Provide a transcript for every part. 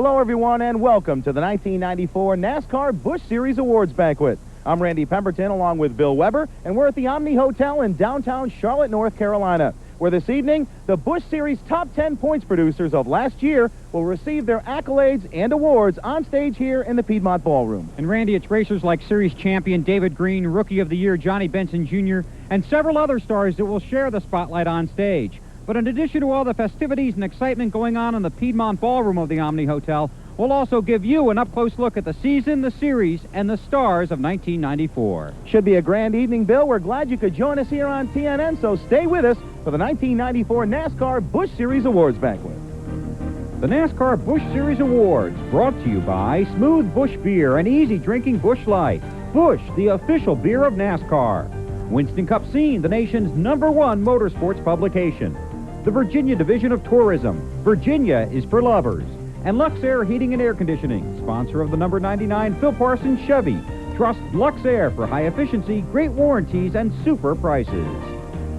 Hello, everyone, and welcome to the 1994 NASCAR Busch Series Awards Banquet. I'm Randy Pemberton, along with Bill Weber, and we're at the Omni Hotel in downtown Charlotte, North Carolina, where this evening, the Busch Series top 10 points producers of last year will receive their accolades and awards on stage here in the Piedmont Ballroom. And Randy, it's racers like Series champion David Green, Rookie of the Year Johnny Benson Jr., and several other stars that will share the spotlight on stage. But in addition to all the festivities and excitement going on in the Piedmont Ballroom of the Omni Hotel, we'll also give you an up-close look at the season, the series, and the stars of 1994. Should be a grand evening, Bill. We're glad you could join us here on TNN, so stay with us for the 1994 NASCAR Busch Series Awards Banquet. The NASCAR Busch Series Awards, brought to you by Smooth Busch Beer and easy drinking Busch Light. Busch, the official beer of NASCAR. Winston Cup Scene, the nation's #1 motorsports publication. The Virginia Division of Tourism. Virginia is for lovers. And Luxair Heating and Air Conditioning, sponsor of the number 99 Phil Parsons Chevy. Trust Luxair for high efficiency, great warranties, and super prices.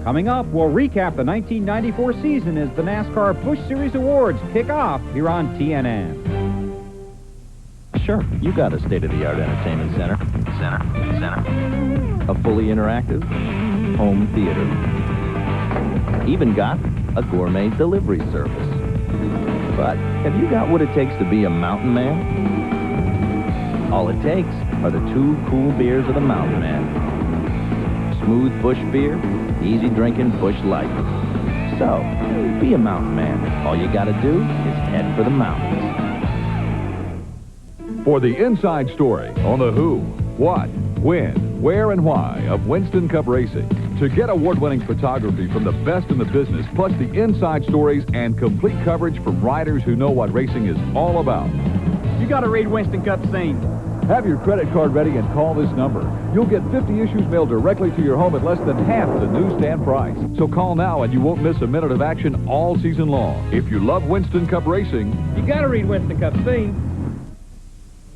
Coming up, we'll recap the 1994 season as the NASCAR Busch Series Awards kick off here on TNN. Sure, you got a state-of-the-art entertainment center. A fully interactive home theater. Even got a gourmet delivery service. But have you got what it takes to be a mountain man? All it takes are the 2 cool beers of the mountain man. Smooth Busch Beer, easy drinking Busch Light. So, be a mountain man. All you gotta do is head for the mountains. For the inside story on the who, what, when, where, and why of Winston Cup Racing. To get award-winning photography from the best in the business, plus the inside stories and complete coverage from riders who know what racing is all about. You got to read Winston Cup Scene. Have your credit card ready and call this number. You'll get 50 issues mailed directly to your home at less than half the newsstand price. So call now and you won't miss a minute of action all season long. If you love Winston Cup Racing, You got to read Winston Cup Scene.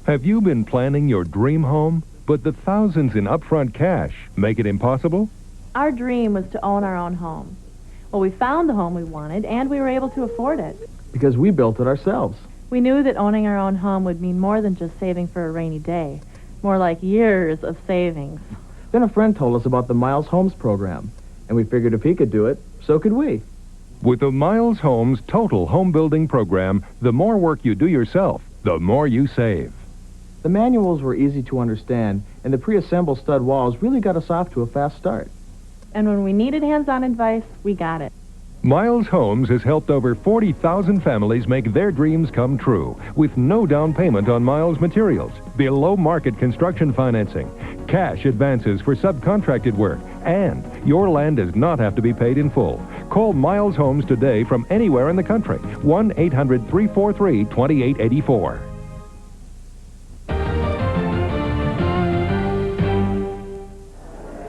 Have you been planning your dream home, but the thousands in upfront cash make it impossible? Our dream was to own our own home. Well, we found the home we wanted, and we were able to afford it. Because we built it ourselves. We knew that owning our own home would mean more than just saving for a rainy day. More like years of savings. Then a friend told us about the Miles Homes program, and we figured if he could do it, so could we. With the Miles Homes Total Home Building Program, the more work you do yourself, the more you save. The manuals were easy to understand, and the pre-assembled stud walls really got us off to a fast start. And when we needed hands-on advice, we got it. Miles Homes has helped over 40,000 families make their dreams come true with no down payment on Miles materials, below market construction financing, cash advances for subcontracted work, and your land does not have to be paid in full. Call Miles Homes today from anywhere in the country. 1-800-343-2884.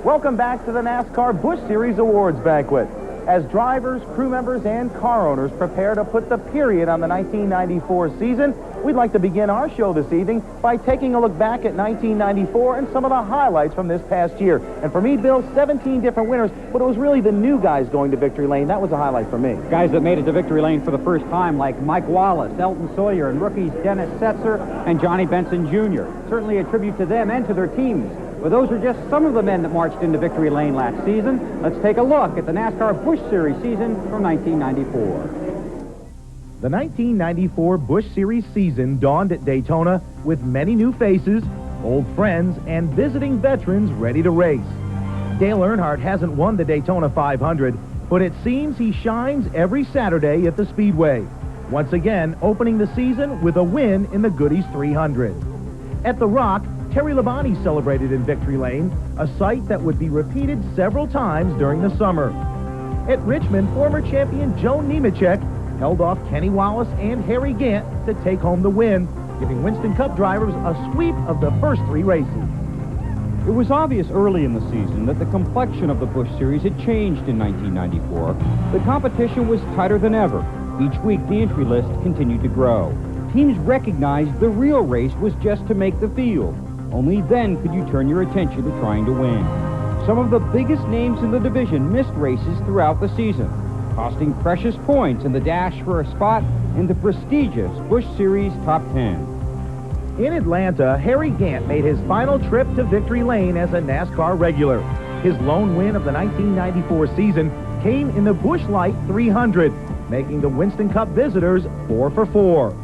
Welcome back to the NASCAR Busch Series Awards Banquet. As drivers, crew members, and car owners prepare to put the period on the 1994 season, we'd like to begin our show this evening by taking a look back at 1994 and some of the highlights from this past year. And for me, Bill, 17 different winners, but it was really the new guys going to victory lane. That was a highlight for me. Guys that made it to victory lane for the first time, like Mike Wallace, Elton Sawyer, and rookies Dennis Setzer and Johnny Benson Jr. Certainly a tribute to them and to their teams. But those are just some of the men that marched into victory lane last season. Let's take a look at the NASCAR Busch Series season from 1994. The 1994 Busch Series season dawned at Daytona with many new faces, old friends, and visiting veterans ready to race. Dale Earnhardt hasn't won the Daytona 500, but it seems he shines every Saturday at the Speedway. Once again, opening the season with a win in the Goodies 300. At the Rock, Terry Labonte celebrated in victory lane, a sight that would be repeated several times during the summer. At Richmond, former champion Joe Nemechek held off Kenny Wallace and Harry Gant to take home the win, giving Winston Cup drivers a sweep of the first 3 races. It was obvious early in the season that the complexion of the Busch Series had changed in 1994. The competition was tighter than ever. Each week, the entry list continued to grow. Teams recognized the real race was just to make the field. Only then could you turn your attention to trying to win. Some of the biggest names in the division missed races throughout the season. costing precious points in the dash for a spot in the prestigious Busch Series Top 10. In Atlanta, Harry Gant made his final trip to victory lane as a NASCAR regular. His lone win of the 1994 season came in the Busch Light 300, making the Winston Cup visitors 4 for 4.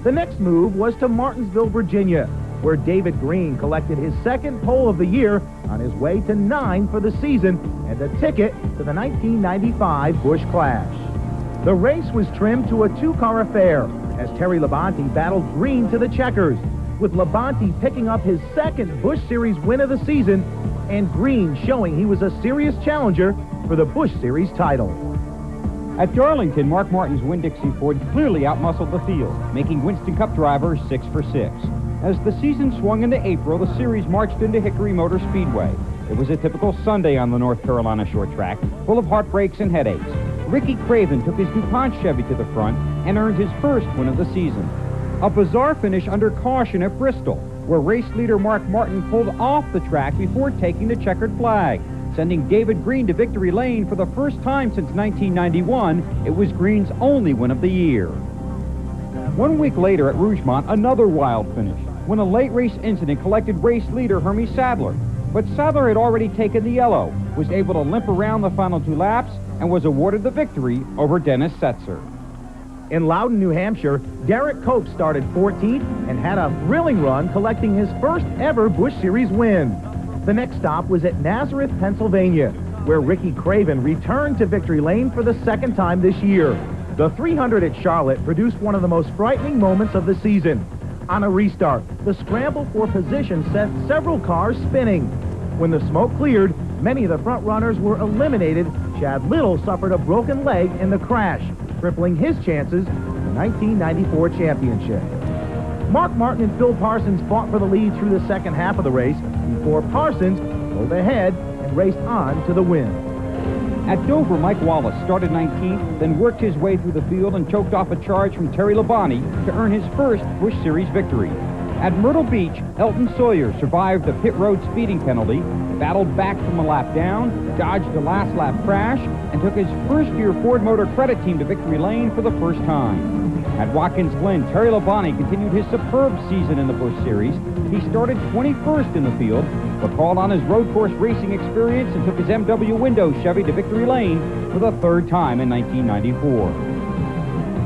The next move was to Martinsville, Virginia, where David Green collected his second pole of the year on his way to 9 for the season and a ticket to the 1995 Busch Clash. The race was trimmed to a two-car affair as Terry Labonte battled Green to the checkers, with Labonte picking up his second Busch Series win of the season and Green showing he was a serious challenger for the Busch Series title. At Darlington, Mark Martin's Winn-Dixie Ford clearly outmuscled the field, making Winston Cup drivers 6 for 6. As the season swung into April, the series marched into Hickory Motor Speedway. It was a typical Sunday on the North Carolina short track, full of heartbreaks and headaches. Ricky Craven took his DuPont Chevy to the front and earned his first win of the season. A bizarre finish under caution at Bristol, where race leader Mark Martin pulled off the track before taking the checkered flag, sending David Green to victory lane for the first time since 1991. It was Green's only win of the year. 1 week later at Rougemont, another wild finish, when a late race incident collected race leader Hermie Sadler. But Sadler had already taken the yellow, was able to limp around the final 2 laps, and was awarded the victory over Dennis Setzer. In Loudon, New Hampshire, Derek Cope started 14th and had a thrilling run, collecting his first ever Busch Series win. The next stop was at Nazareth, Pennsylvania, where Ricky Craven returned to victory lane for the second time this year. The 300 at Charlotte produced one of the most frightening moments of the season. On a restart, the scramble for position sent several cars spinning. When the smoke cleared, many of the front runners were eliminated. Chad Little suffered a broken leg in the crash, crippling his chances for the 1994 championship. Mark Martin and Phil Parsons fought for the lead through the second half of the race before Parsons pulled ahead and raced on to the win. At Dover, Mike Wallace started 19th, then worked his way through the field and choked off a charge from Terry Labonte to earn his first Busch Series victory. At Myrtle Beach, Elton Sawyer survived a pit road speeding penalty, battled back from a lap down, dodged a last lap crash, and took his first-year Ford Motor Credit Team to victory lane for the first time. At Watkins Glen, Terry Labonte continued his superb season in the Busch Series. He started 21st in the field, but called on his road course racing experience and took his MW Windows Chevy to victory lane for the third time in 1994.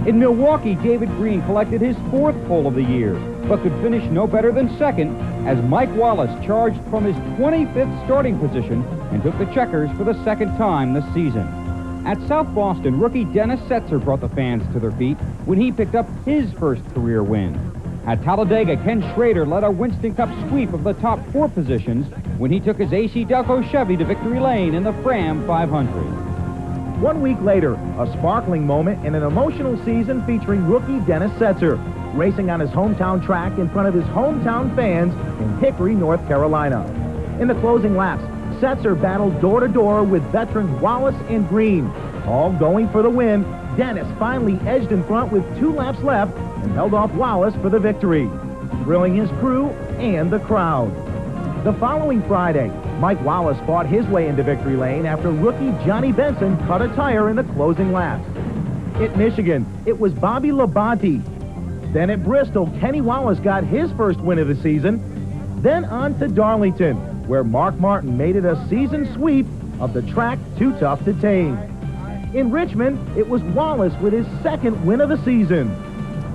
In Milwaukee, David Green collected his 4th pole of the year, but could finish no better than second as Mike Wallace charged from his 25th starting position and took the checkers for the second time this season. At South Boston, rookie Dennis Setzer brought the fans to their feet when he picked up his first career win. At Talladega, Ken Schrader led a Winston Cup sweep of the top 4 positions when he took his AC Delco Chevy to victory lane in the Fram 500. 1 week later, a sparkling moment in an emotional season featuring rookie Dennis Setzer, racing on his hometown track in front of his hometown fans in Hickory, North Carolina. In the closing laps, Setzer battled door-to-door with veterans Wallace and Green. All going for the win, Dennis finally edged in front with 2 laps left and held off Wallace for the victory, thrilling his crew and the crowd. The following Friday, Mike Wallace fought his way into victory lane after rookie Johnny Benson cut a tire in the closing laps. At Michigan, it was Bobby Labonte. Then at Bristol, Kenny Wallace got his first win of the season. Then on to Darlington, where Mark Martin made it a season sweep of the track too tough to tame. In Richmond, it was Wallace with his second win of the season.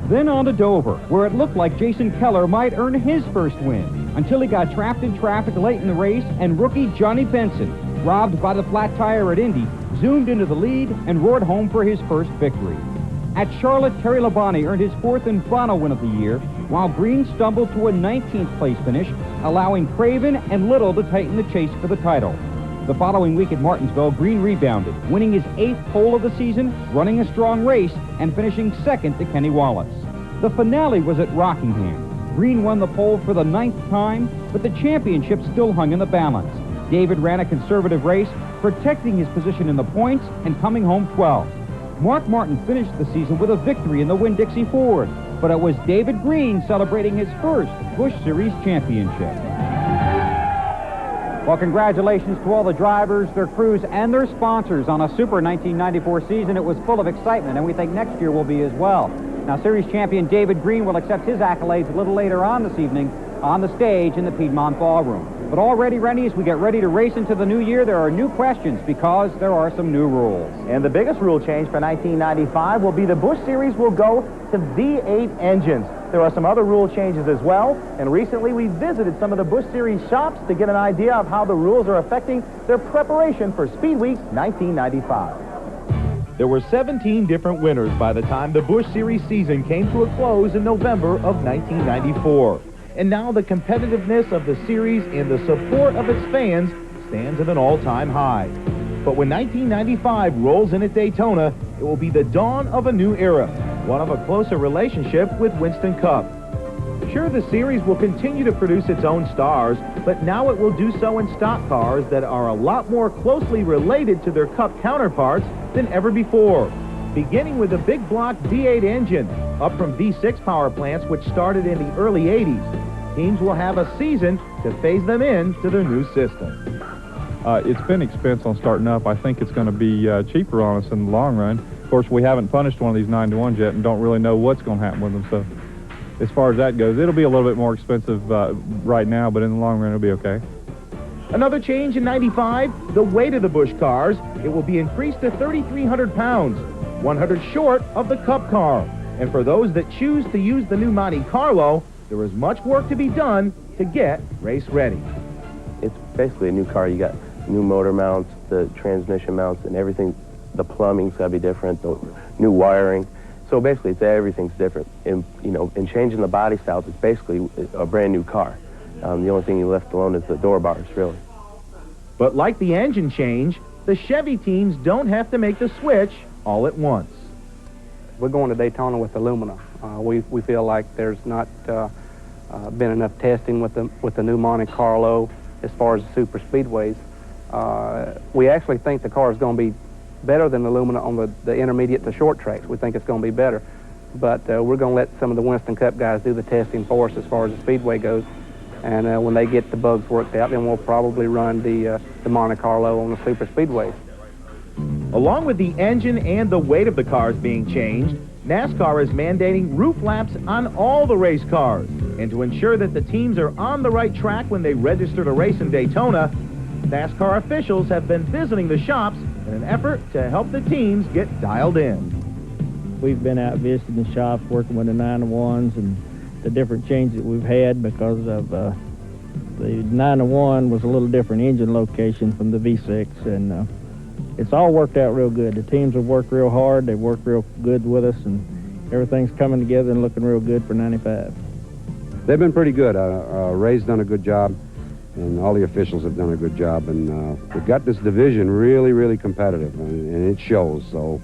Then on to Dover, where it looked like Jason Keller might earn his first win, until he got trapped in traffic late in the race and rookie Johnny Benson, robbed by the flat tire at Indy, zoomed into the lead and roared home for his first victory. At Charlotte, Terry Labonte earned his 4th and final win of the year, while Green stumbled to a 19th place finish, allowing Craven and Little to tighten the chase for the title. The following week at Martinsville, Green rebounded, winning his 8th pole of the season, running a strong race, and finishing second to Kenny Wallace. The finale was at Rockingham. Green won the pole for the 9th time, but the championship still hung in the balance. David ran a conservative race, protecting his position in the points and coming home 12th. Mark Martin finished the season with a victory in the Winn-Dixie Ford, but it was David Green celebrating his first Busch Series championship. Well, congratulations to all the drivers, their crews, and their sponsors on a super 1994 season. It was full of excitement, and we think next year will be as well. Now, series champion David Green will accept his accolades a little later on this evening on the stage in the Piedmont Ballroom. But already, Rennie, as we get ready to race into the new year, there are new questions because there are some new rules. And the biggest rule change for 1995 will be the Busch Series will go to V8 engines. There are some other rule changes as well, and recently we visited some of the Busch Series shops to get an idea of how the rules are affecting their preparation for Speed Week 1995. There were 17 different winners by the time the Busch Series season came to a close in November of 1994. And now the competitiveness of the series and the support of its fans stands at an all-time high. But when 1995 rolls in at Daytona, it will be the dawn of a new era, one of a closer relationship with Winston Cup. Sure, the series will continue to produce its own stars, but now it will do so in stock cars that are a lot more closely related to their Cup counterparts than ever before. Beginning with a big block V8 engine, up from V6 power plants which started in the early 80s. Teams will have a season to phase them in to their new system. It's been expense on starting up. I think it's going to be cheaper on us in the long run. Of course, we haven't punished one of these 9-to-1s yet and don't really know what's going to happen with them. So as far as that goes, it'll be a little bit more expensive right now, but in the long run, it'll be okay. Another change in 95, the weight of the Busch cars. It will be increased to 3,300 pounds, 100 short of the Cup car. And for those that choose to use the new Monte Carlo, there is much work to be done to get race ready. It's basically a new car. You got new motor mounts, the transmission mounts, and everything. The plumbing's got to be different, the new wiring. So basically, everything's different. In changing the body styles, it's basically a brand new car. The only thing you left alone is the door bars, really. But like the engine change, the Chevy teams don't have to make the switch all at once. We're going to Daytona with Illumina. We feel like there's not been enough testing with the new Monte Carlo as far as the super speedways. We actually think the car is going to be better than Illumina on the intermediate to short tracks. We think it's going to be better. But we're going to let some of the Winston Cup guys do the testing for us as far as the speedway goes. And when they get the bugs worked out, then we'll probably run the Monte Carlo on the super speedways. Along with the engine and the weight of the cars being changed, NASCAR is mandating roof laps on all the race cars. And to ensure that the teams are on the right track when they register to race in Daytona, NASCAR officials have been visiting the shops in an effort to help the teams get dialed in. We've been out visiting the shops, working with the 9-to-1s and the different changes that we've had because of the 9-to-1 was a little different engine location from the V6, and it's all worked out real good. The teams have worked real hard. They've worked real good with us, and everything's coming together and looking real good for 95. They've been pretty good. Ray's done a good job, and all the officials have done a good job, and we've got this division really, really competitive, and it shows. So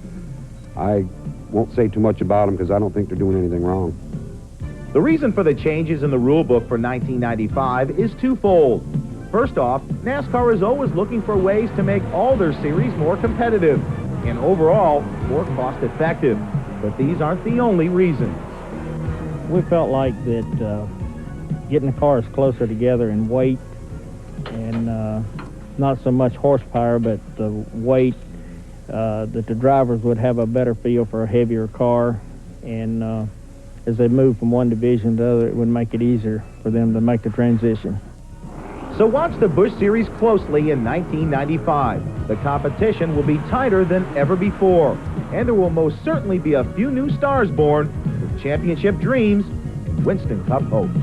I won't say too much about them because I don't think they're doing anything wrong. The reason for the changes in the rule book for 1995 is twofold. First off, NASCAR is always looking for ways to make all their series more competitive and overall more cost-effective. But these aren't the only reasons. We felt like that getting the cars closer together in weight and not so much horsepower, but the weight, that the drivers would have a better feel for a heavier car, and as they move from one division to the other, it would make it easier for them to make the transition. So watch the Busch Series closely in 1995. The competition will be tighter than ever before, and there will most certainly be a few new stars born with championship dreams and Winston Cup hopes.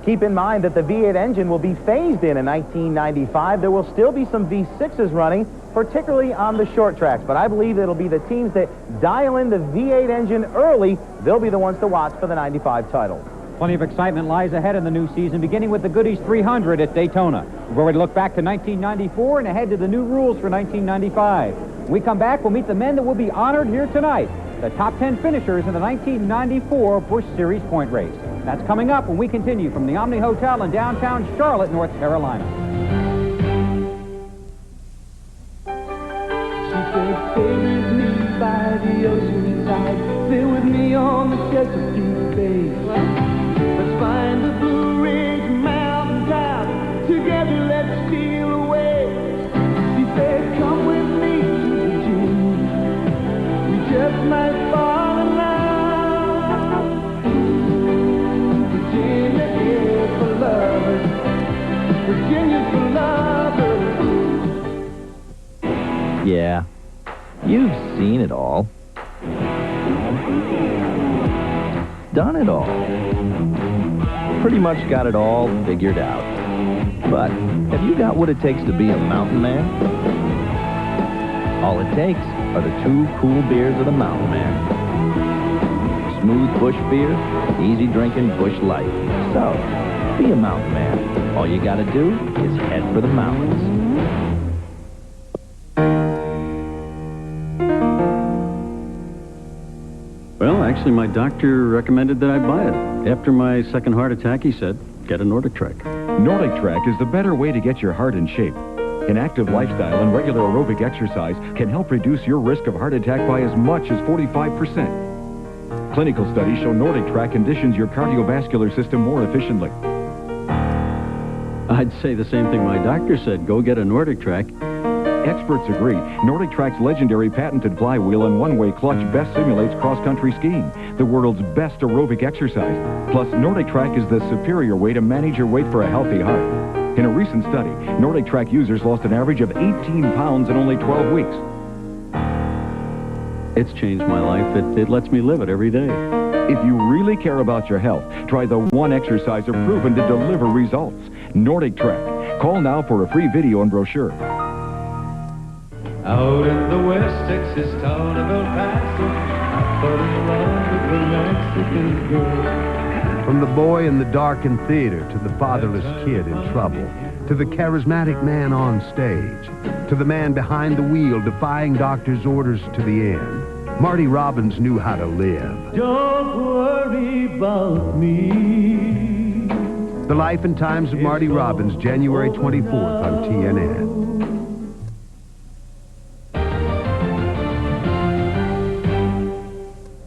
Keep in mind that the V8 engine will be phased in 1995. There will still be some V6s running, particularly on the short tracks, but I believe it'll be the teams that dial in the V8 engine early. They'll be the ones to watch for the 95 title. Plenty of excitement lies ahead in the new season, beginning with the Goodies 300 at Daytona. We're going to look back to 1994 and ahead to the new rules for 1995. When we come back, we'll meet the men that will be honored here tonight, the top 10 finishers in the 1994 Busch Series point race. That's coming up when we continue from the Omni Hotel in downtown Charlotte, North Carolina. She said, stay with me by the ocean side, stay with me on the Chesapeake Bay. Let's find the Blue Ridge Mountain top together. You've seen it all. Done it all. Pretty much got it all figured out. But have you got what it takes to be a mountain man? All it takes are the two cool beers of the mountain man. Smooth Busch beer, easy drinking Busch Light. So, be a mountain man. All you gotta do is head for the mountains. Well, actually, my doctor recommended that I buy it. After my second heart attack, he said, get a Nordic Trek. Nordic Trek is the better way to get your heart in shape. An active lifestyle and regular aerobic exercise can help reduce your risk of heart attack by as much as 45%. Clinical studies show Nordic Trek conditions your cardiovascular system more efficiently. I'd say the same thing my doctor said, go get a Nordic Trek. Experts agree. Nordic Trek's legendary patented flywheel and one-way clutch best simulates cross-country skiing, the world's best aerobic exercise. Plus, Nordic Trek is the superior way to manage your weight for a healthy heart. In a recent study, Nordic Trek users lost an average of 18 pounds in only 12 weeks. It's changed my life. It lets me live it every day. If you really care about your health, try the one exerciser proven to deliver results. Nordic Trek. Call now for a free video and brochure. Out in the West Texas town of El Paso, I fell in love with a Mexican girl. From the boy in the darkened theater to the fatherless kid in trouble, to the charismatic man on stage, to the man behind the wheel defying doctor's orders to the end, Marty Robbins knew how to live. Don't worry about me. The Life and Times of Marty Robbins, January 24th on TNN.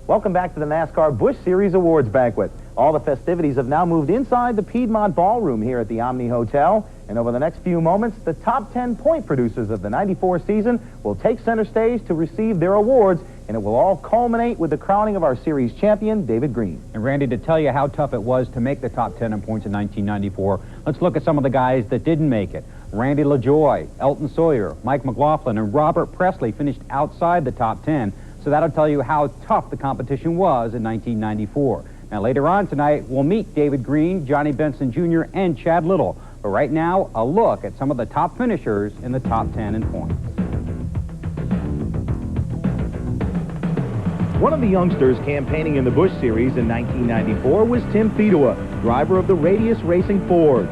Welcome back to the NASCAR Busch Series Awards Banquet. All the festivities have now moved inside the Piedmont Ballroom here at the Omni Hotel. And over the next few moments, the top 10 point producers of the '94 season will take center stage to receive their awards, and it will all culminate with the crowning of our series champion, David Green. And Randy, to tell you how tough it was to make the top 10 in points in 1994, let's look at some of the guys that didn't make it. Randy LaJoie, Elton Sawyer, Mike McLaughlin, and Robert Presley finished outside the top 10. So that'll tell you how tough the competition was in 1994. Now, later on tonight, we'll meet David Green, Johnny Benson Jr., and Chad Little. But right now, a look at some of the top finishers in the top 10 in points. One of the youngsters campaigning in the Busch Series in 1994 was Tim Fedewa, driver of the Radius Racing Fords.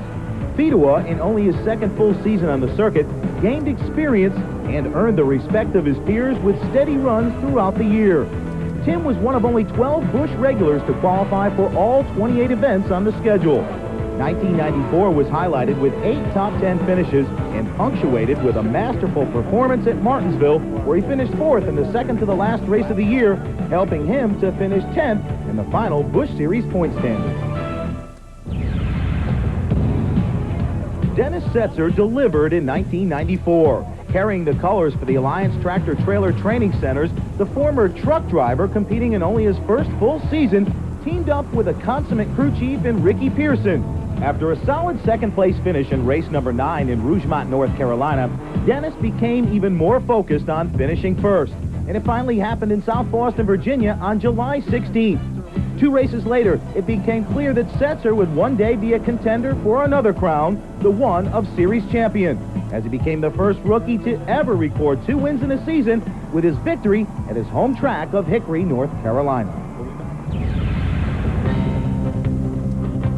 Fedewa, in only his second full season on the circuit, gained experience and earned the respect of his peers with steady runs throughout the year. Tim was one of only 12 Busch regulars to qualify for all 28 events on the schedule. 1994 was highlighted with 8 top 10 finishes and punctuated with a masterful performance at Martinsville, where he finished 4th in the second-to-the-last race of the year, helping him to finish 10th in the final Busch Series point standings. Dennis Setzer delivered in 1994. Carrying the colors for the Alliance Tractor Trailer Training Centers, the former truck driver, competing in only his first full season, teamed up with a consummate crew chief in Ricky Pearson. After a solid second-place finish in race number 9 in Rougemont, North Carolina, Dennis became even more focused on finishing first. And it finally happened in South Boston, Virginia on July 16th. 2 races later, it became clear that Setzer would one day be a contender for another crown, the one of Series champion, as he became the first rookie to ever record 2 wins in a season with his victory at his home track of Hickory, North Carolina.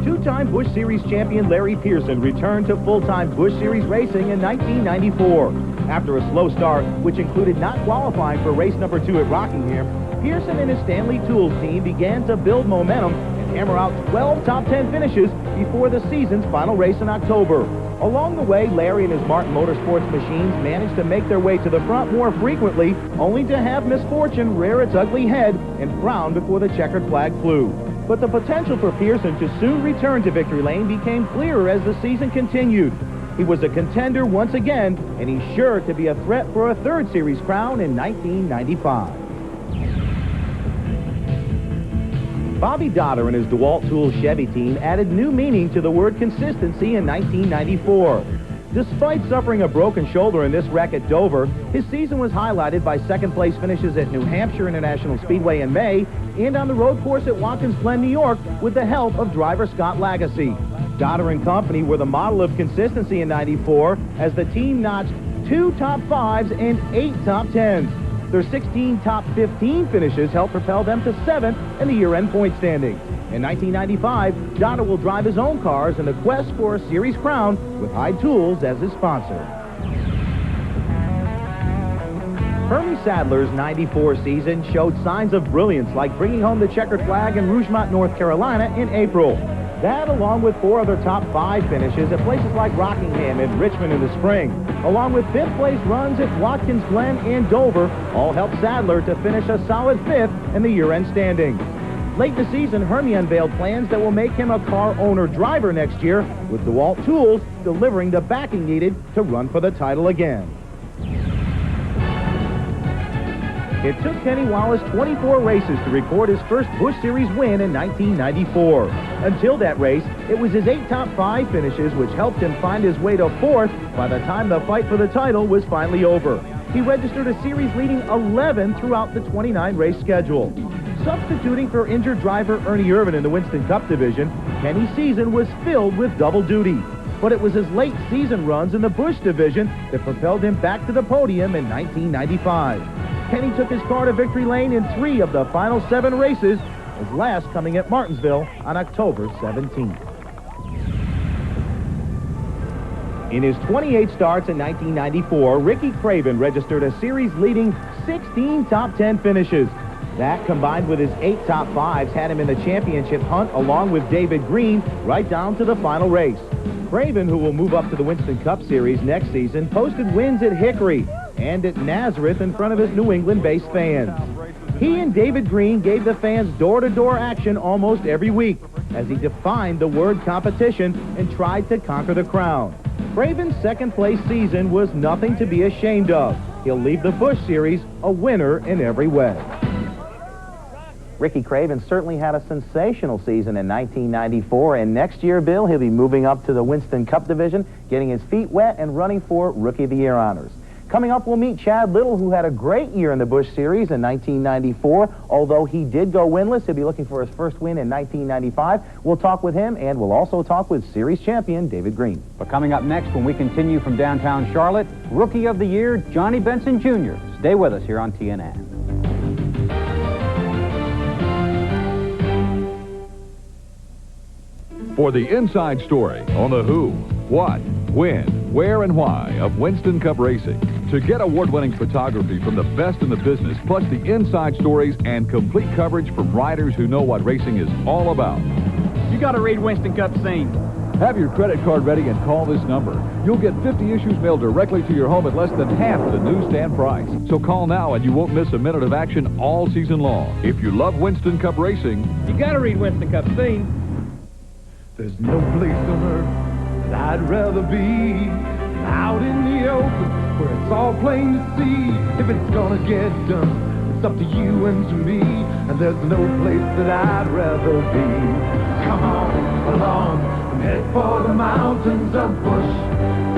2-time Busch Series champion Larry Pearson returned to full-time Busch Series racing in 1994. After a slow start, which included not qualifying for race number 2 at Rockingham, Pearson and his Stanley Tools team began to build momentum and hammer out 12 top 10 finishes before the season's final race in October. Along the way, Larry and his Martin Motorsports machines managed to make their way to the front more frequently, only to have misfortune rear its ugly head and frown before the checkered flag flew. But the potential for Pearson to soon return to victory lane became clearer as the season continued. He was a contender once again, and he's sure to be a threat for a 3rd Series crown in 1995. Bobby Dotter and his DeWalt Tools Chevy team added new meaning to the word consistency in 1994. Despite suffering a broken shoulder in this wreck at Dover, his season was highlighted by second-place finishes at New Hampshire International Speedway in May and on the road course at Watkins Glen, New York, with the help of driver Scott Lagasse. Dotter and Company were the model of consistency in '94 as the team notched 2 top 5s and 8 top 10s. Their 16 top 15 finishes helped propel them to 7th in the year-end point standings. In 1995, Dotter will drive his own cars in the quest for a series crown with Hyde Tools as his sponsor. Hermie Sadler's '94 season showed signs of brilliance, like bringing home the checkered flag in Rougemont, North Carolina in April. That, along with 4 other top 5 finishes at places like Rockingham and Richmond in the spring, along with 5th place runs at Watkins Glen and Dover, all helped Sadler to finish a solid 5th in the year-end standings. Late in the season, Hermie unveiled plans that will make him a car owner-driver next year, with DeWalt Tools delivering the backing needed to run for the title again. It took Kenny Wallace 24 races to record his first Busch Series win in 1994. Until that race, it was his 8 top 5 finishes which helped him find his way to 4th by the time the fight for the title was finally over. He registered a series-leading 11 throughout the 29-race schedule. Substituting for injured driver Ernie Irvin in the Winston Cup division, Kenny's season was filled with double duty. But it was his late season runs in the Busch division that propelled him back to the podium in 1995. Kenny took his car to victory lane in 3 of the final 7 races, his last coming at Martinsville on October 17th. In his 28 starts in 1994, Ricky Craven registered a series-leading 16 top 10 finishes. That, combined with his 8 top 5s, had him in the championship hunt along with David Green right down to the final race. Craven, who will move up to the Winston Cup Series next season, posted wins at Hickory and at Nazareth in front of his New England-based fans. He and David Green gave the fans door-to-door action almost every week as he defined the word competition and tried to conquer the crown. Craven's second-place season was nothing to be ashamed of. He'll leave the Busch Series a winner in every way. Ricky Craven certainly had a sensational season in 1994, and next year, Bill, he'll be moving up to the Winston Cup division, getting his feet wet and running for Rookie of the Year honors. Coming up, we'll meet Chad Little, who had a great year in the Busch Series in 1994. Although he did go winless, he'll be looking for his first win in 1995. We'll talk with him, and we'll also talk with Series champion David Green. But coming up next, when we continue from downtown Charlotte, Rookie of the Year, Johnny Benson Jr. Stay with us here on TNN. For the inside story on the who, what, when, where, and why of Winston Cup racing. To get award-winning photography from the best in the business, plus the inside stories and complete coverage from riders who know what racing is all about. You got to read Winston Cup Scene. Have your credit card ready and call this number. You'll get 50 issues mailed directly to your home at less than half the newsstand price. So call now and you won't miss a minute of action all season long. If you love Winston Cup racing, You got to read Winston Cup Scene. There's no place on earth that I'd rather be out in the open where it's all plain to see. If it's gonna get done, it's up to you and to me. And there's no place that I'd rather be. Come on along and head for the mountains of Busch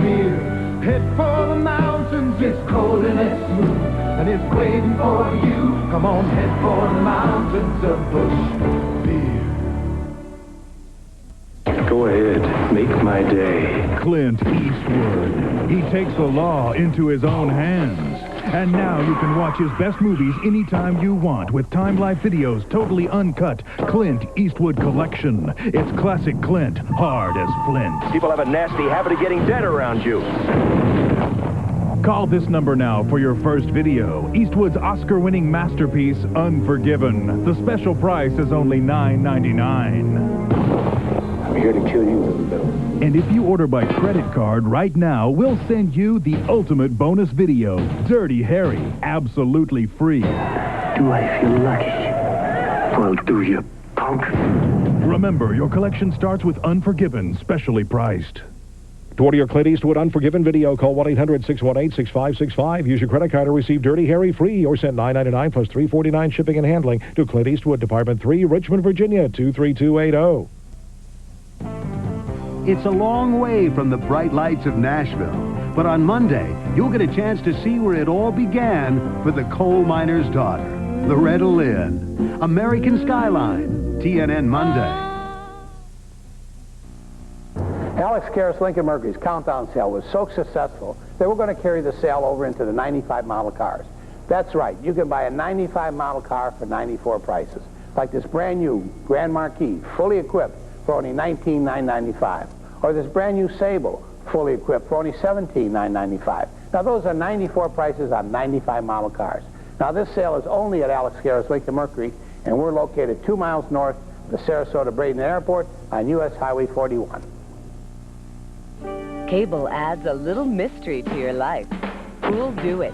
Beer. Head for the mountains, it's cold and it's smooth, and it's waiting for you. Come on, head for the mountains of Busch Beer. Go ahead, make my day. Clint Eastwood. He takes the law into his own hands. And now you can watch his best movies anytime you want with Time Life Video's totally uncut Clint Eastwood collection. It's classic Clint, hard as flint. People have a nasty habit of getting dead around you. Call this number now for your first video. Eastwood's Oscar-winning masterpiece, Unforgiven. The special price is only $9.99. I'm here to kill you, little Bill. And if you order by credit card right now, we'll send you the ultimate bonus video, Dirty Harry, absolutely free. Do I feel lucky? Well, do you, punk? Remember, your collection starts with Unforgiven, specially priced. To order your Clint Eastwood Unforgiven video, call 1-800-618-6565. Use your credit card to receive Dirty Harry free or send $9.99 plus $3.49 shipping and handling to Clint Eastwood, Department 3, Richmond, Virginia, 23280. It's a long way from the bright lights of Nashville. But on Monday, you'll get a chance to see where it all began for the coal miner's daughter, Loretta Lynn. American Skyline, TNN Monday. Alex Karras Lincoln Mercury's countdown sale was so successful that we're going to carry the sale over into the 95 model cars. That's right, you can buy a 95 model car for 94 prices, like this brand new Grand Marquis, fully equipped for only $19,995, or this brand new Sable, fully equipped for only $17,995. Now those are 94 prices on 95 model cars. Now this sale is only at Alex Karras Lincoln Mercury, and we're located 2 miles north of the Sarasota-Braden Airport on U.S. Highway 41. Cable adds a little mystery to your life. Who'll do it?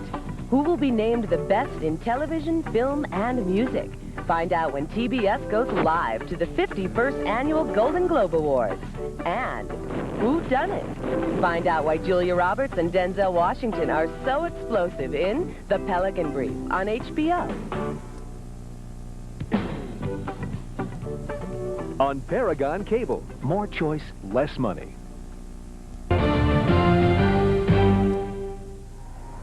Who will be named the best in television, film, and music? Find out when TBS goes live to the 51st Annual Golden Globe Awards. And who done it? Find out why Julia Roberts and Denzel Washington are so explosive in The Pelican Brief on HBO. On Paragon Cable, more choice, less money.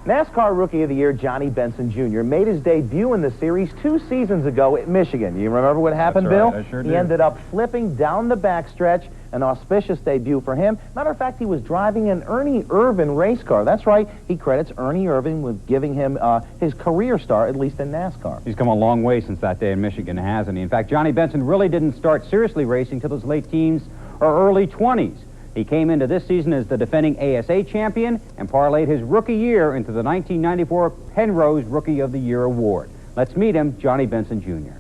NASCAR Rookie of the Year Johnny Benson Jr. made his debut in the series 2 seasons ago at Michigan. You remember what happened, That's right, Bill? I sure He do. ended up flipping down the backstretch, an auspicious debut for him. Matter of fact, he was driving an Ernie Irvan race car. That's right, he credits Ernie Irvan with giving him his career start, at least in NASCAR. He's come a long way since that day in Michigan, hasn't he? In fact, Johnny Benson really didn't start seriously racing till his late teens or early 20s. He came into this season as the defending ASA champion and parlayed his rookie year into the 1994 Penrose Rookie of the Year award. Let's meet him, Johnny Benson Jr.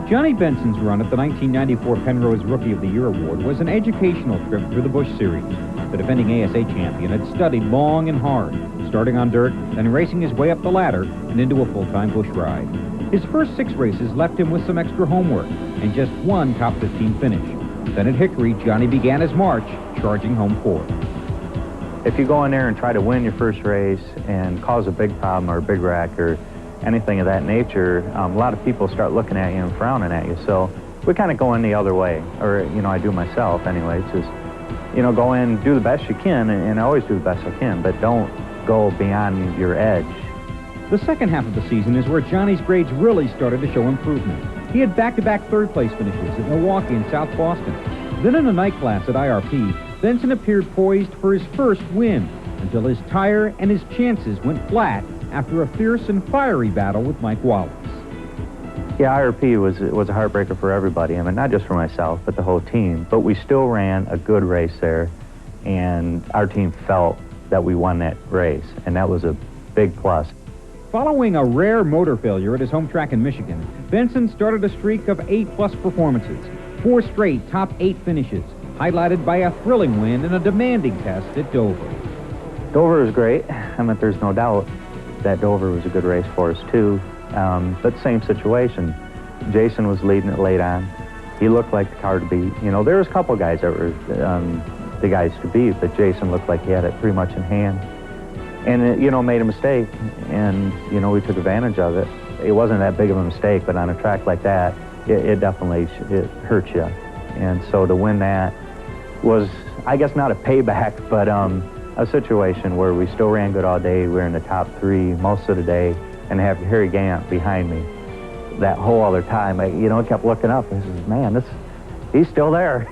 Johnny Benson's run at the 1994 Penrose Rookie of the Year award was an educational trip through the Busch Series. The defending ASA champion had studied long and hard, starting on dirt, then racing his way up the ladder and into a full-time Busch ride. His first 6 races left him with some extra homework and just one top 15 finish. Then at Hickory, Johnny began his march, charging home fourth. If you go in there and try to win your first race and cause a big problem or a big wreck or anything of that nature, a lot of people start looking at you and frowning at you. So we kind of go in the other way, or, I do myself anyway. It's just, go in, do the best you can, and I always do the best I can, but don't go beyond your edge. The second half of the season is where Johnny's grades really started to show improvement. He had back-to-back third-place finishes at Milwaukee and South Boston. Then in a night class at IRP, Benson appeared poised for his first win until his tire and his chances went flat after a fierce and fiery battle with Mike Wallace. Yeah, IRP was a heartbreaker for everybody. I mean, not just for myself, but the whole team. But we still ran a good race there, and our team felt that we won that race, and that was a big plus. Following a rare motor failure at his home track in Michigan, Benson started a streak of 8+ performances, 4 straight top 8 finishes, highlighted by a thrilling win in a demanding test at Dover. Dover was great. I mean, there's no doubt that Dover was a good race for us, too. But same situation. Jason was leading it late on. He looked like the car to beat. There was a couple guys that were the guys to beat, but Jason looked like he had it pretty much in hand. And, made a mistake, and, we took advantage of it. It wasn't that big of a mistake, but on a track like that, it definitely hurts you. And so to win that was, I guess, not a payback, but a situation where we still ran good all day. We were in the top 3 most of the day, and have Harry Gant behind me that whole other time. I kept looking up and said, man, he's still there,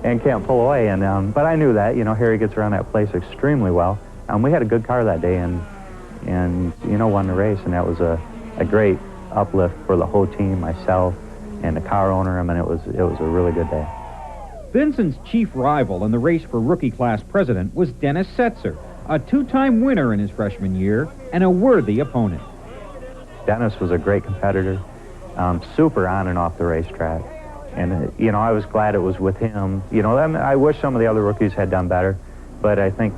and can't pull away. And but I knew that, Harry gets around that place extremely well. We had a good car that day, and won the race, and that was a great uplift for the whole team, myself, and the car owner. I mean, it was a really good day. Benson's chief rival in the race for rookie class president was Dennis Setzer, a 2-time winner in his freshman year and a worthy opponent. Dennis was a great competitor, super on and off the racetrack, and I was glad it was with him. I wish some of the other rookies had done better, but I think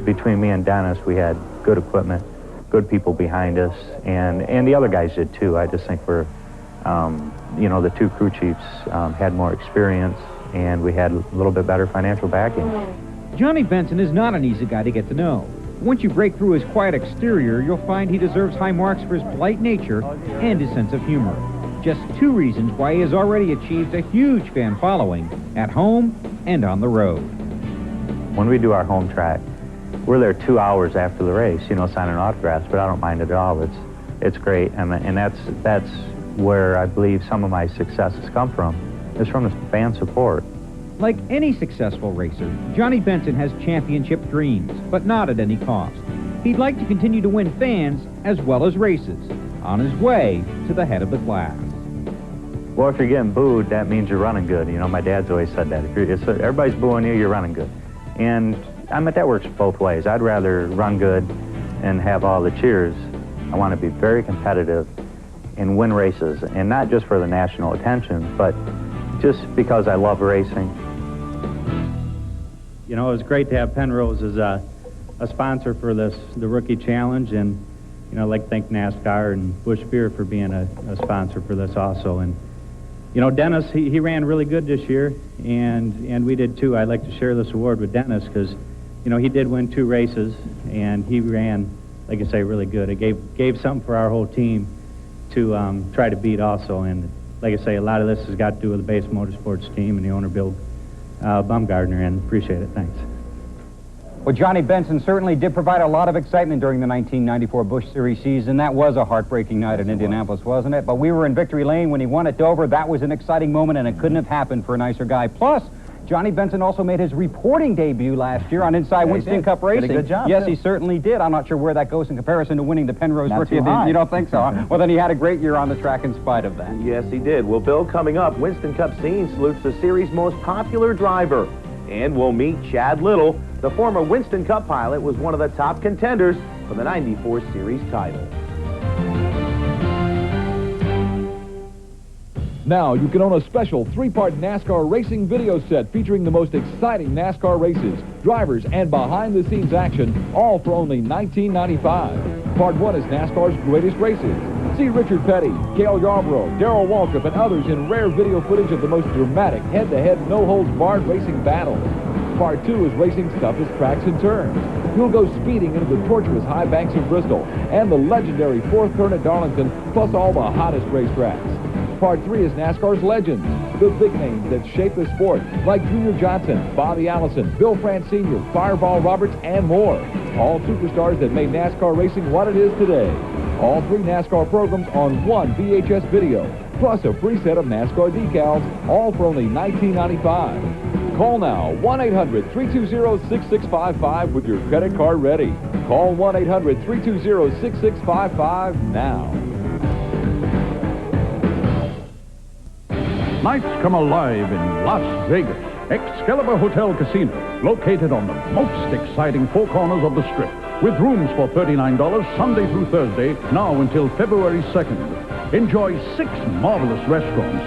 between me and Dennis, we had good equipment, good people behind us, and the other guys did too. I just think the 2 crew chiefs had more experience, and we had a little bit better financial backing. Johnny Benson is not an easy guy to get to know. Once you break through his quiet exterior, you'll find he deserves high marks for his polite nature and his sense of humor. Just 2 reasons why he has already achieved a huge fan following at home and on the road. When we do our home track, we're there 2 hours after the race, signing autographs, but I don't mind it at all. It's great, and that's where I believe some of my success has come from, is from the fan support. Like any successful racer, Johnny Benson has championship dreams, but not at any cost. He'd like to continue to win fans as well as races, on his way to the head of the class. Well, if you're getting booed, that means you're running good. My dad's always said that. If everybody's booing you, you're running good. And that works both ways. I'd rather run good and have all the cheers. I want to be very competitive and win races, and not just for the national attention, but just because I love racing. It was great to have Penrose as a sponsor for the Rookie Challenge, and I'd like to thank NASCAR and Busch Beer for being a sponsor for this also. And Dennis, he ran really good this year, and we did too. I'd like to share this award with Dennis because he did win 2 races, and he ran, like I say, really good. It gave something for our whole team to try to beat also. And like I say, a lot of this has got to do with the Base Motorsports team and the owner, Bill Baumgartner, and appreciate it. Thanks. Well, Johnny Benson certainly did provide a lot of excitement during the 1994 Busch Series season. That was a heartbreaking night in Indianapolis, wasn't it? But we were in victory lane when he won at Dover. That was an exciting moment, and it couldn't have happened for a nicer guy. Plus, Johnny Benson also made his reporting debut last year on Inside Winston Cup Racing. Did a good job, yes, too. he certainly did. I'm not sure where that goes in comparison to winning the Penrose Not Rookie too of the Year. high. You don't think so, huh? Well, then he had a great year on the track in spite of that. Yes, he did. Well, Bill, coming up, Winston Cup Scene salutes the series' most popular driver. And we'll meet Chad Little. The former Winston Cup pilot was one of the top contenders for the 94 series title. Now you can own a special 3-part NASCAR racing video set featuring the most exciting NASCAR races, drivers, and behind-the-scenes action, all for only $19.95. Part 1 is NASCAR's greatest races. See Richard Petty, Cale Yarborough, Darrell Waltrip, and others in rare video footage of the most dramatic head-to-head, no-holds-barred racing battles. Part 2 is racing's toughest tracks and turns. You'll go speeding into the tortuous high banks of Bristol and the legendary 4th turn at Darlington, plus all the hottest racetracks. Part 3 is NASCAR's legends, the big names that shape the sport, like Junior Johnson, Bobby Allison, Bill France Sr., Fireball Roberts, and more. All superstars that made NASCAR racing what it is today. All 3 NASCAR programs on one VHS video, plus a free set of NASCAR decals, all for only $19.95. Call now, 1-800-320-6655 with your credit card ready. Call 1-800-320-6655 now. Nights come alive in Las Vegas. Excalibur Hotel Casino, located on the most exciting 4 corners of the Strip, with rooms for $39 Sunday through Thursday, now until February 2nd. Enjoy 6 marvelous restaurants,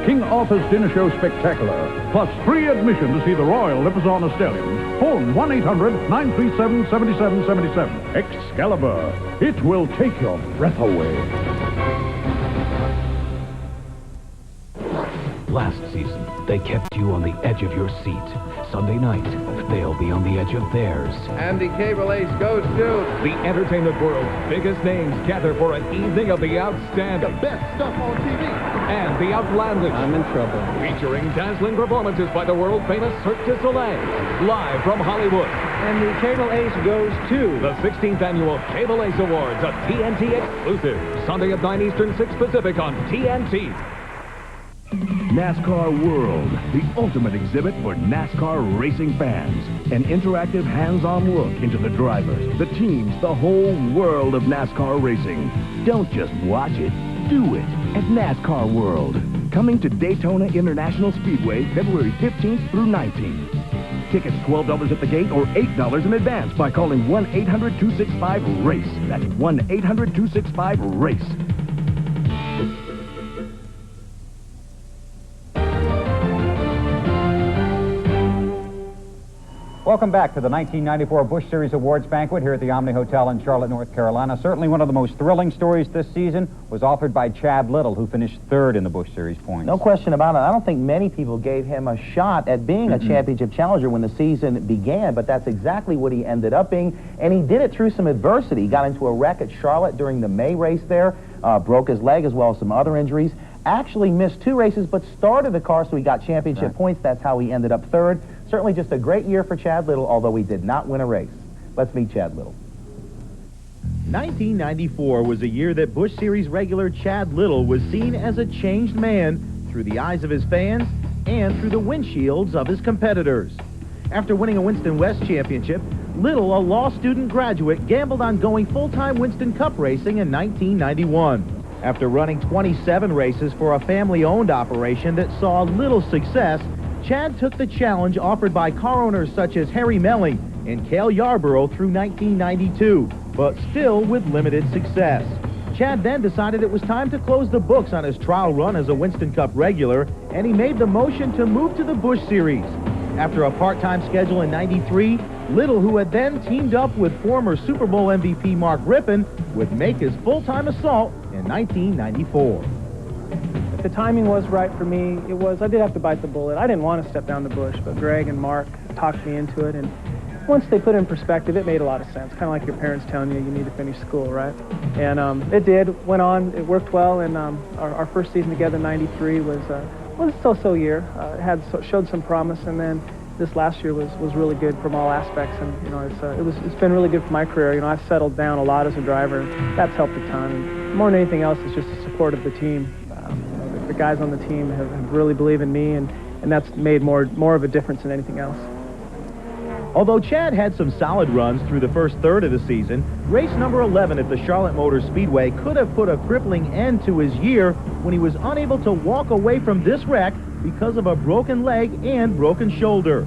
King Arthur's Dinner Show Spectacular, plus free admission to see the Royal Lipizzana Stallions. Phone 1-800-937-7777. Excalibur, it will take your breath away. Last season, they kept you on the edge of your seat. Sunday night, they'll be on the edge of theirs. And the cable ace goes to... The entertainment world's biggest names gather for an evening of the outstanding. The best stuff on TV. And the outlandish. I'm in trouble. Featuring dazzling performances by the world-famous Cirque du Soleil. Live from Hollywood. And the cable ace goes to... The 16th Annual Cable Ace Awards, a TNT exclusive. Sunday at 9 Eastern, 6 Pacific on TNT. NASCAR World, the ultimate exhibit for NASCAR racing fans. An interactive, hands-on look into the drivers, the teams, the whole world of NASCAR racing. Don't just watch it, do it at NASCAR World. Coming to Daytona International Speedway February 15th through 19th. Tickets $12 at the gate or $8 in advance by calling 1-800-265-RACE. That's 1-800-265-RACE. Welcome back to the 1994 Busch Series Awards Banquet here at the Omni Hotel in Charlotte, North Carolina. Certainly one of the most thrilling stories this season was authored by Chad Little, who finished 3rd in the Busch Series points. No question about it. I don't think many people gave him a shot at being a championship challenger when the season began, but that's exactly what he ended up being, and he did it through some adversity. He got into a wreck at Charlotte during the May race there, broke his leg as well as some other injuries. actually missed 2 races but started the car, so he got championship points. That's how he ended up 3rd. Certainly just a great year for Chad Little, although he did not win a race. Let's meet Chad Little. 1994 was a year that Busch Series regular Chad Little was seen as a changed man through the eyes of his fans and through the windshields of his competitors. After winning a Winston West championship, Little, a law student graduate, gambled on going full-time Winston Cup racing in 1991. After running 27 races for a family-owned operation that saw little success, Chad took the challenge offered by car owners such as Harry Melling and Cale Yarborough through 1992, but still with limited success. Chad then decided it was time to close the books on his trial run as a Winston Cup regular, and he made the motion to move to the Busch Series. After a part-time schedule in 93, Little, who had then teamed up with former Super Bowl MVP Mark Rippon, would make his full-time assault in 1994. If the timing was right for me, I did have to bite the bullet. I didn't want to step down to Busch, but Greg and Mark talked me into it, and once they put it in perspective, it made a lot of sense. Kind of like your parents telling you need to finish school, right? And it did, went on, it worked well, and our first season together in 93 was a so-so year. It showed some promise, and then this last year was really good from all aspects, and you know it's been really good for my career. You know, I've settled down a lot as a driver, and that's helped a ton. And more than anything else, it's just the support of the team. The guys on the team have really believed in me, and that's made more of a difference than anything else. Although Chad had some solid runs through the first third of the season, race number 11 at the Charlotte Motor Speedway could have put a crippling end to his year when he was unable to walk away from this wreck because of a broken leg and broken shoulder.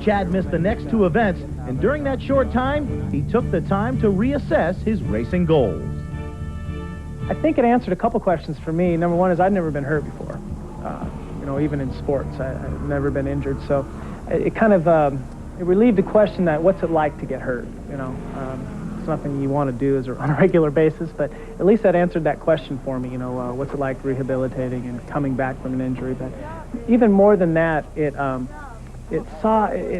Chad missed the next 2 events, and during that short time, he took the time to reassess his racing goals. I think it answered a couple questions for me. Number one is I'd never been hurt before. You know, even in sports, I've never been injured, so it kind of it relieved the question that what's it like to get hurt. You know, it's nothing you want to do on a regular basis, but at least that answered that question for me. You know, what's it like rehabilitating and coming back from an injury? But even more than that, it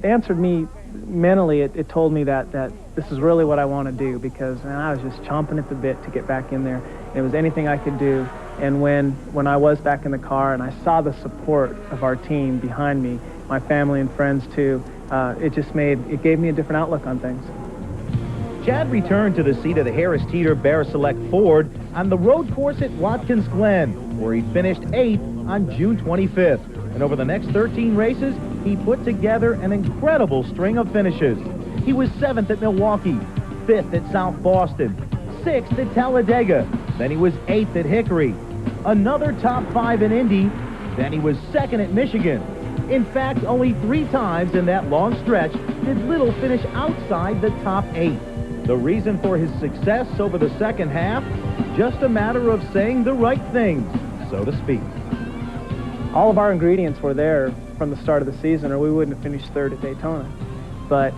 answered me mentally. It told me that this is really what I want to do, because man, I was just chomping at the bit to get back in there. And it was anything I could do. And when I was back in the car and I saw the support of our team behind me, my family and friends too, it gave me a different outlook on things. Chad returned to the seat of the Harris Teeter Bear Select Ford on the road course at Watkins Glen, where he finished 8th on June 25th. And over the next 13 races, he put together an incredible string of finishes. He was 7th at Milwaukee, 5th at South Boston, 6th at Talladega, then he was 8th at Hickory, another top 5 in Indy, then he was 2nd at Michigan. In fact, only 3 times in that long stretch did Little finish outside the top 8. The reason for his success over the second half? Just a matter of saying the right things, so to speak. All of our ingredients were there from the start of the season, or we wouldn't have finished 3rd at Daytona. But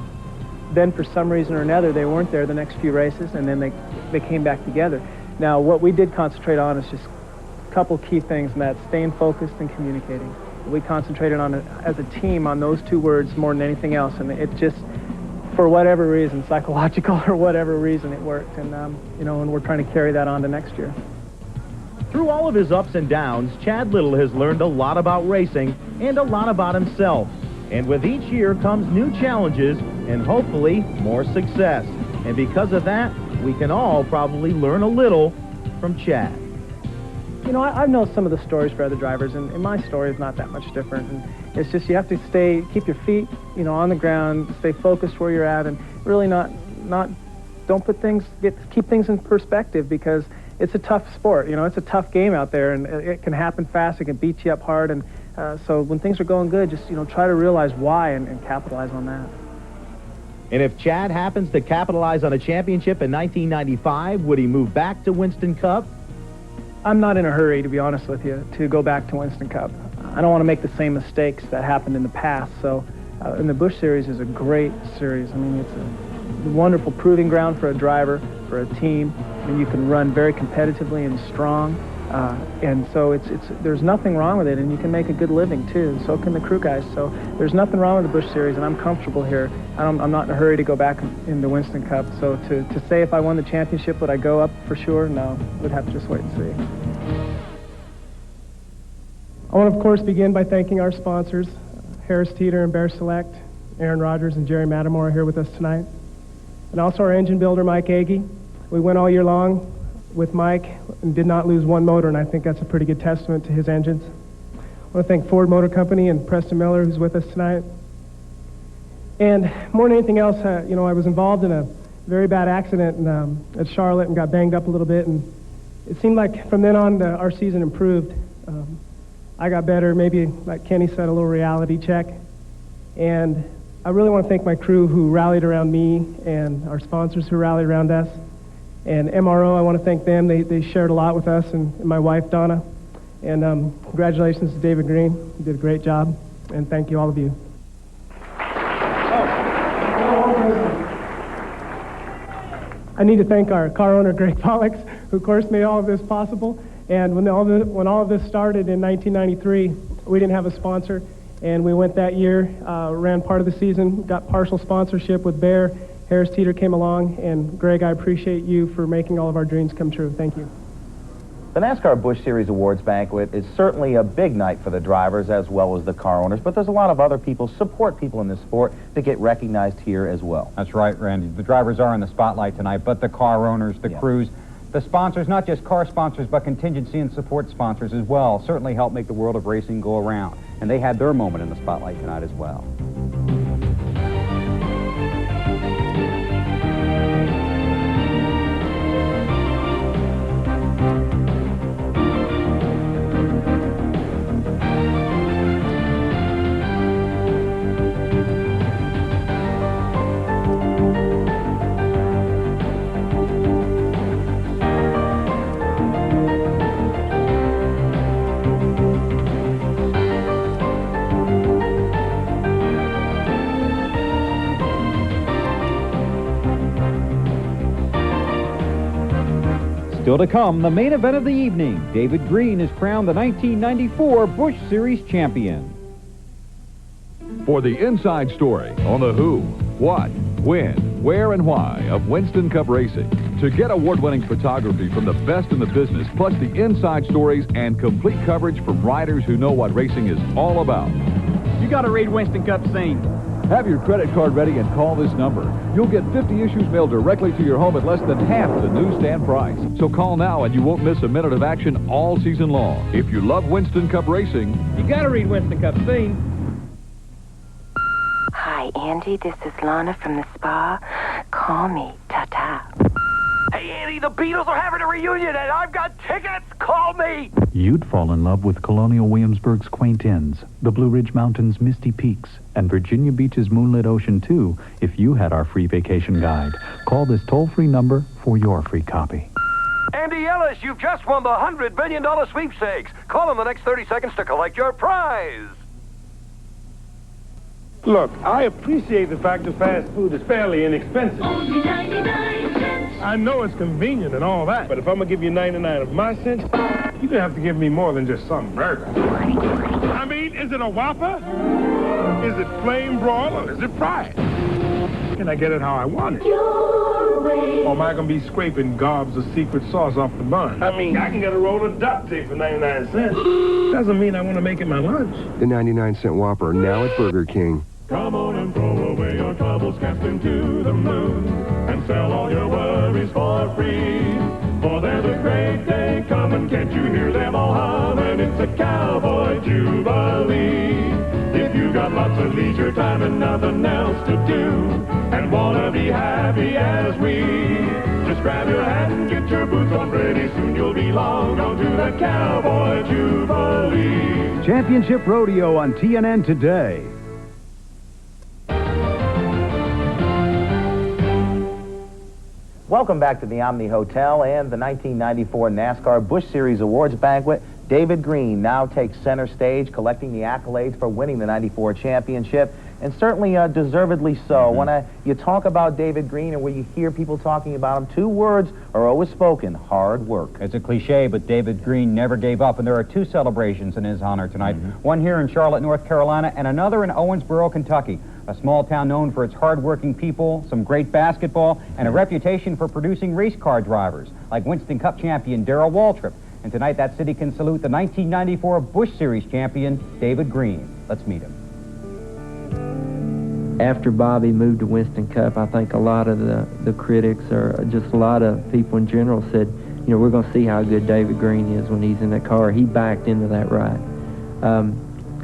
then for some reason or another, they weren't there the next few races, and then they came back together. Now, what we did concentrate on is just a couple key things, and that's staying focused and communicating. We concentrated on it as a team on those 2 words more than anything else, and it just, for whatever reason, psychological or whatever reason, it worked. And you know, and we're trying to carry that on to next year. Through all of his ups and downs, Chad Little has learned a lot about racing and a lot about himself. And with each year comes new challenges and hopefully more success. And because of that, we can all probably learn a little from Chad. You know, I know some of the stories for other drivers, and my story is not that much different. And it's just you have to keep your feet, you know, on the ground, stay focused where you're at, and really keep things in perspective, because it's a tough sport. You know, it's a tough game out there, and it can happen fast. It can beat you up hard, and so when things are going good, just try to realize why and capitalize on that. And if Chad happens to capitalize on a championship in 1995, would he move back to Winston Cup? I'm not in a hurry, to be honest with you, to go back to Winston Cup. I don't want to make the same mistakes that happened in the past. So, and the Busch Series is a great series. I mean, it's a wonderful proving ground for a driver, for a team. I mean, you can run very competitively and strong, and so there's nothing wrong with it, and you can make a good living too. And so can the crew guys. So there's nothing wrong with the Busch Series, and I'm comfortable here. I'm not in a hurry to go back in the Winston Cup. So to say if I won the championship, would I go up for sure? No, we'd have to just wait and see. I want to, of course, begin by thanking our sponsors, Harris Teeter and Bear Select. Aaron Rodgers and Jerry Matamore are here with us tonight. And also our engine builder, Mike Agee. We went all year long with Mike and did not lose one motor, and I think that's a pretty good testament to his engines. I want to thank Ford Motor Company and Preston Miller, who's with us tonight. And more than anything else, I was involved in a very bad accident at Charlotte and got banged up a little bit, and it seemed like from then on our season improved. I got better, maybe like Kenny said, a little reality check. And I really want to thank my crew who rallied around me and our sponsors who rallied around us. And MRO, I want to thank them. They shared a lot with us and my wife, Donna. And congratulations to David Green. You did a great job. And thank you, all of you. I need to thank our car owner, Greg Pollux, who, of course, made all of this possible. And when all of this started in 1993, we didn't have a sponsor. And we went that year, ran part of the season, got partial sponsorship with Bear. Harris Teeter came along. And, Greg, I appreciate you for making all of our dreams come true. Thank you. The NASCAR Busch Series Awards Banquet is certainly a big night for the drivers as well as the car owners, but there's a lot of other people, support people in this sport, that get recognized here as well. That's right, Randy. The drivers are in the spotlight tonight, but the car owners, the crews, the sponsors, not just car sponsors, but contingency and support sponsors as well, certainly help make the world of racing go around. And they had their moment in the spotlight tonight as well. Still to come, the main event of the evening. David Green is crowned the 1994 Busch Series champion. For the inside story on the who, what, when, where, and why of Winston Cup racing, to get award-winning photography from the best in the business, plus the inside stories and complete coverage from riders who know what racing is all about. You got to read Winston Cup Scene. Have your credit card ready and call this number. You'll get 50 issues mailed directly to your home at less than half the newsstand price. So call now and you won't miss a minute of action all season long. If you love Winston Cup racing, you got to read Winston Cup Scene. Hi, Andy. This is Lana from the spa. Call me. Ta-ta. Hey, Andy, the Beatles are having a reunion, and I've got tickets. Call me. You'd fall in love with Colonial Williamsburg's quaint inns, the Blue Ridge Mountains' misty peaks, and Virginia Beach's moonlit ocean, too, if you had our free vacation guide. Call this toll-free number for your free copy. Andy Ellis, you've just won the $100 billion sweepstakes. Call in the next 30 seconds to collect your prize. Look, I appreciate the fact that fast food is fairly inexpensive. Only 99 cents. I know it's convenient and all that, but if I'm going to give you 99 of my cents, you're going to have to give me more than just some burger. I mean, is it a Whopper? Is it plain broil or is it fried? Can I get it how I want it? Your way. Or am I going to be scraping gobs of secret sauce off the bun? I mean, I can get a roll of duct tape for 99 cents. Doesn't mean I want to make it my lunch. The 99-cent Whopper, now at Burger King. Come on and throw away your troubles, cast into the moon, and sell all your worries for free. For there's a great day coming, can't you hear them all humming? It's a cowboy jubilee. If you got lots of leisure time and nothing else to do, and wanna be happy as we, just grab your hat and get your boots on. Pretty soon you'll be long gone to the cowboy jubilee. Championship Rodeo on TNN today. Welcome back to the Omni Hotel and the 1994 NASCAR Busch Series Awards Banquet. David Green now takes center stage, collecting the accolades for winning the 94 championship, and certainly deservedly so. When you talk about David Green and when you hear people talking about him, two words are always spoken: hard work. It's a cliche, but David Green never gave up, and there are two celebrations in his honor tonight. One here in Charlotte, North Carolina, and another in Owensboro, Kentucky. A small town known for its hard-working people, some great basketball, and a reputation for producing race car drivers, like Winston Cup champion Darrell Waltrip. And tonight that city can salute the 1994 Busch Series champion, David Green. Let's meet him. After Bobby moved to Winston Cup, I think a lot of the critics, or just a lot of people in general, said, you know, we're going to see how good David Green is when he's in that car. He backed into that ride.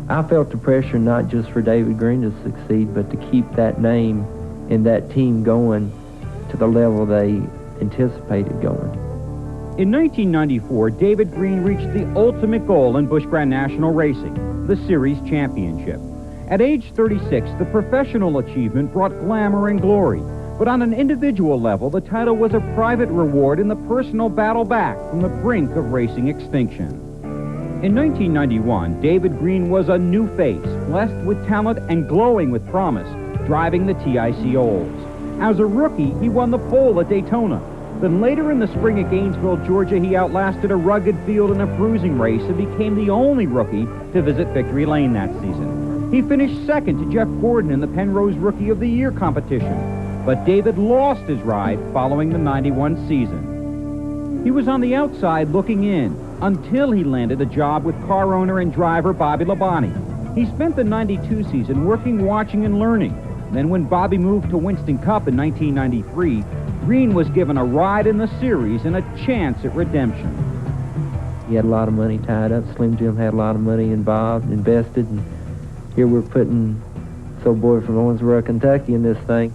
I felt the pressure not just for David Green to succeed, but to keep that name and that team going to the level they anticipated going. In 1994, David Green reached the ultimate goal in Busch Grand National Racing, the Series Championship. At age 36, the professional achievement brought glamour and glory, but on an individual level, the title was a private reward in the personal battle back from the brink of racing extinction. In 1991, David Green was a new face, blessed with talent and glowing with promise, driving the TIC Olds. As a rookie, he won the pole at Daytona. Then later in the spring at Gainesville, Georgia, he outlasted a rugged field in a bruising race and became the only rookie to visit victory lane that season. He finished second to Jeff Gordon in the Penrose Rookie of the Year competition. But David lost his ride following the 91 season. He was on the outside looking in until he landed a job with car owner and driver Bobby Labonte. He spent the 92 season working, watching, and learning. Then when Bobby moved to Winston Cup in 1993, Green was given a ride in the series and a chance at redemption. He had a lot of money tied up. Slim Jim had a lot of money involved, invested, and here we're putting some boy from Owensboro, Kentucky in this thing.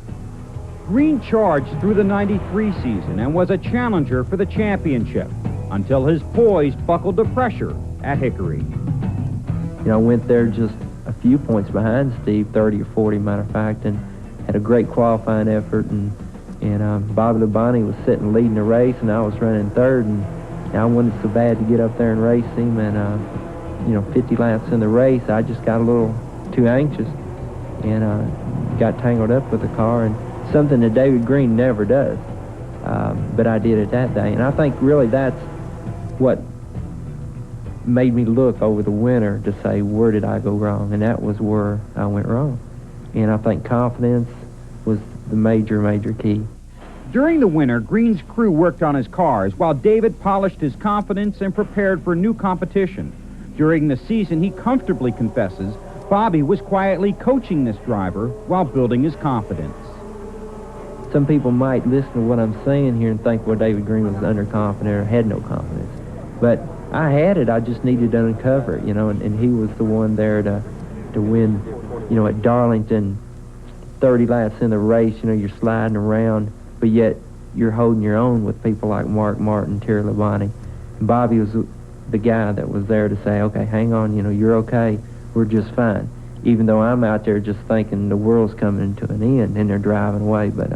Green charged through the 93 season and was a challenger for the championship until his poise buckled to pressure at Hickory. You know, I went there just a few points behind Steve, 30 or 40, matter of fact, and had a great qualifying effort, and Bobby Labonte was sitting leading the race, and I was running third, and I wanted so bad to get up there and race him, and, you know, 50 laps in the race, I just got a little too anxious, and got tangled up with the car, and something that David Green never does, but I did it that day, and I think really that's what made me look over the winter to say, where did I go wrong? And that was where I went wrong. And I think confidence was the major key. During the winter, Green's crew worked on his cars while David polished his confidence and prepared for new competition. During the season, he comfortably confesses Bobby was quietly coaching this driver while building his confidence. Some people might listen to what I'm saying here and think, well, David Green was underconfident or had no confidence. But I had it, I just needed to uncover it, you know, and he was the one there to win, you know, at Darlington, 30 laps in the race, you know, you're sliding around, but yet you're holding your own with people like Mark Martin, Terry Labonte. And Bobby was the guy that was there to say, okay, hang on, you know, you're okay, we're just fine. Even though I'm out there just thinking the world's coming to an end and they're driving away, but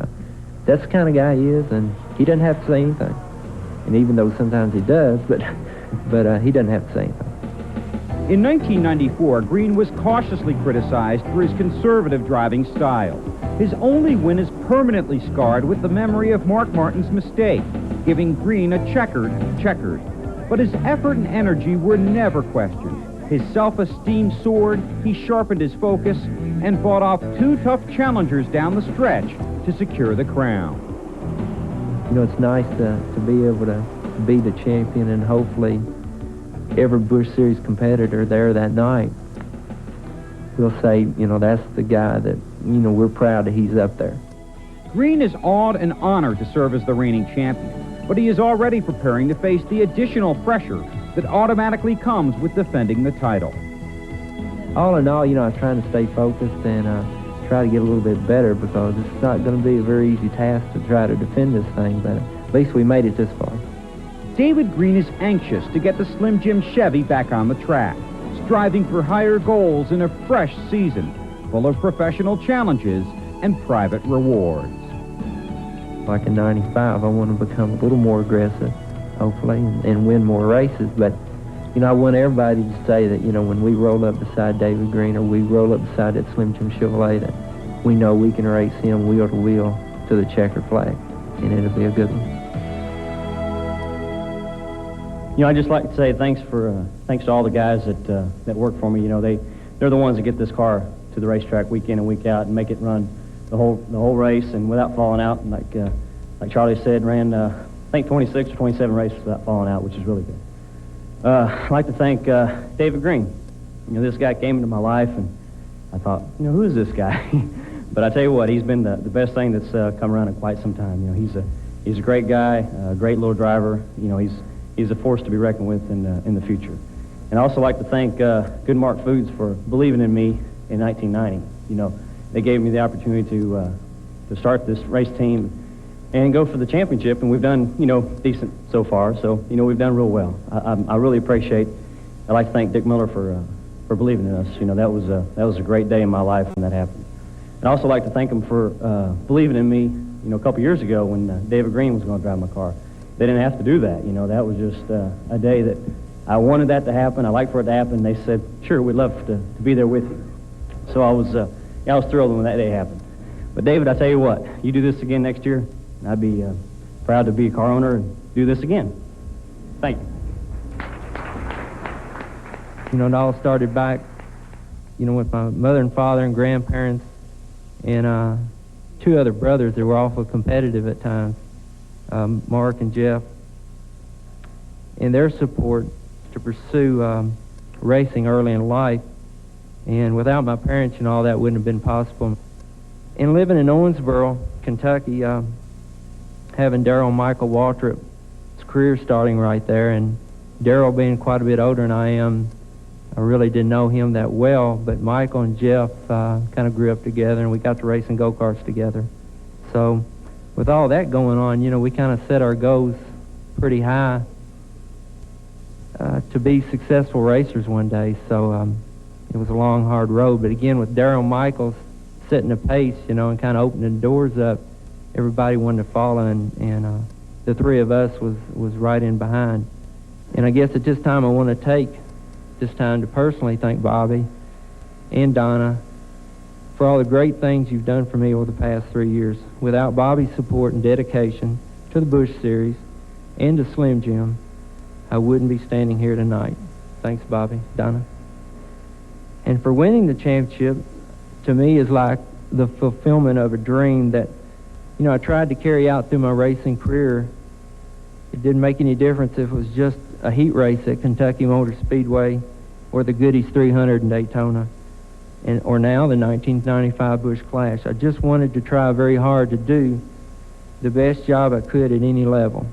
that's the kind of guy he is, and he doesn't have to say anything. And even though sometimes he does, but he doesn't have to say anything. In 1994, Green was cautiously criticized for his conservative driving style. His only win is permanently scarred with the memory of Mark Martin's mistake, giving Green a checkered. But his effort and energy were never questioned. His self-esteem soared, he sharpened his focus, and fought off two tough challengers down the stretch to secure the crown. You know, it's nice to be able to be the champion, and hopefully every Busch Series competitor there that night will say, you know, that's the guy that, you know, we're proud that he's up there. Green is awed and honored to serve as the reigning champion, but he is already preparing to face the additional pressure that automatically comes with defending the title. All in all, you know, I'm trying to stay focused and try to get a little bit better, because it's not going to be a very easy task to try to defend this thing, but at least we made it this far. David Green is anxious to get the Slim Jim Chevy back on the track, striving for higher goals in a fresh season, full of professional challenges and private rewards. Like in 95, I want to become a little more aggressive, hopefully, and win more races, but you know, I want everybody to say that, you know, when we roll up beside David Green or we roll up beside that Slim Jim Chevrolet, that we know we can race him wheel to wheel to the checkered flag, and it'll be a good one. You know, I'd just like to say thanks to all the guys that work for me. You know, they're the ones that get this car to the racetrack week in and week out and make it run the whole race and without falling out. And like Charlie said, ran I think 26 or 27 races without falling out, which is really good. I'd like to thank David Green. You know, this guy came into my life, and I thought, you know, who is this guy? But I tell you what, he's been the best thing that's come around in quite some time. You know, he's a great guy, a great little driver. You know, he's a force to be reckoned with in the future. And I also like to thank Good Mark Foods for believing in me in 1990. You know, they gave me the opportunity to start this race team and go for the championship, and we've done, you know, decent so far. So, you know, we've done real well. I really appreciate. I'd like to thank Dick Miller for believing in us. You know, that was a great day in my life when that happened. And I also like to thank him for believing in me. You know, a couple years ago when David Green was going to drive my car, they didn't have to do that. You know, that was just a day that I wanted that to happen. I liked for it to happen. They said, "Sure, we'd love to be there with you." So I was thrilled when that day happened. But David, I tell you what, you do this again next year, and I'd be proud to be a car owner and do this again. Thank you. You know, it all started back, you know, with my mother and father and grandparents and two other brothers that were awful competitive at times, Mark and Jeff, and their support to pursue racing early in life. And without my parents, you know, all that wouldn't have been possible. And living in Owensboro, Kentucky, having Darrell Michael Waltrip's career starting right there, and Darrell being quite a bit older than I am, I really didn't know him that well, but Michael and Jeff kind of grew up together, and we got to racing go-karts together. So with all that going on, you know, we kind of set our goals pretty high to be successful racers one day. So it was a long, hard road. But again, with Darrell Michaels setting the pace, you know, and kind of opening the doors up, everybody wanted to follow, and the three of us was right in behind. And I guess at this time I want to take this time to personally thank Bobby and Donna for all the great things you've done for me over the past 3 years. Without Bobby's support and dedication to the Busch Series and to Slim Jim, I wouldn't be standing here tonight. Thanks, Bobby. Donna. And for winning the championship, to me, is like the fulfillment of a dream that, you know, I tried to carry out through my racing career. It didn't make any difference if it was just a heat race at Kentucky Motor Speedway or the Goodies 300 in Daytona, or now the 1995 Busch Clash. I just wanted to try very hard to do the best job I could at any level.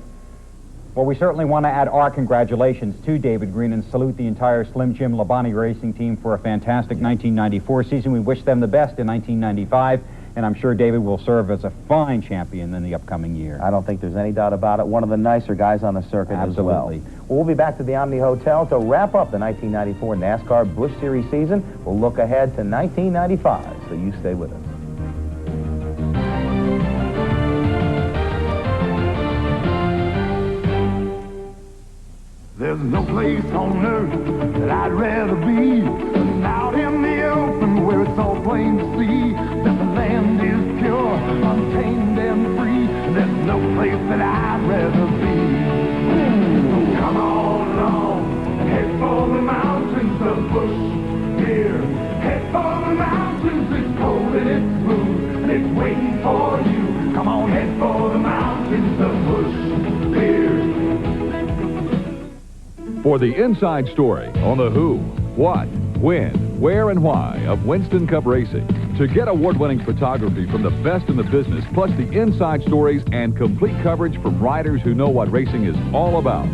Well, we certainly want to add our congratulations to David Green and salute the entire Slim Jim Labonte racing team for a fantastic 1994 season. We wish them the best in 1995. And I'm sure David will serve as a fine champion in the upcoming year. I don't think there's any doubt about it. One of the nicer guys on the circuit as well. We'll be back to the Omni Hotel to wrap up the 1994 NASCAR Busch Series season. We'll look ahead to 1995, so you stay with us. There's no place on earth that I'd rather be than out in the open where it's all plain to see that the land is pure, untamed and free. There's no place that I'd rather be. Come on along and head for the mountains of Busch here. Head for the mountains, it's cold and it's smooth and it's waiting for you. Come on, head for the mountains of Busch here. For the inside story on the who, what, when, where, and why of Winston Cup racing. To get award-winning photography from the best in the business, plus the inside stories and complete coverage from riders who know what racing is all about.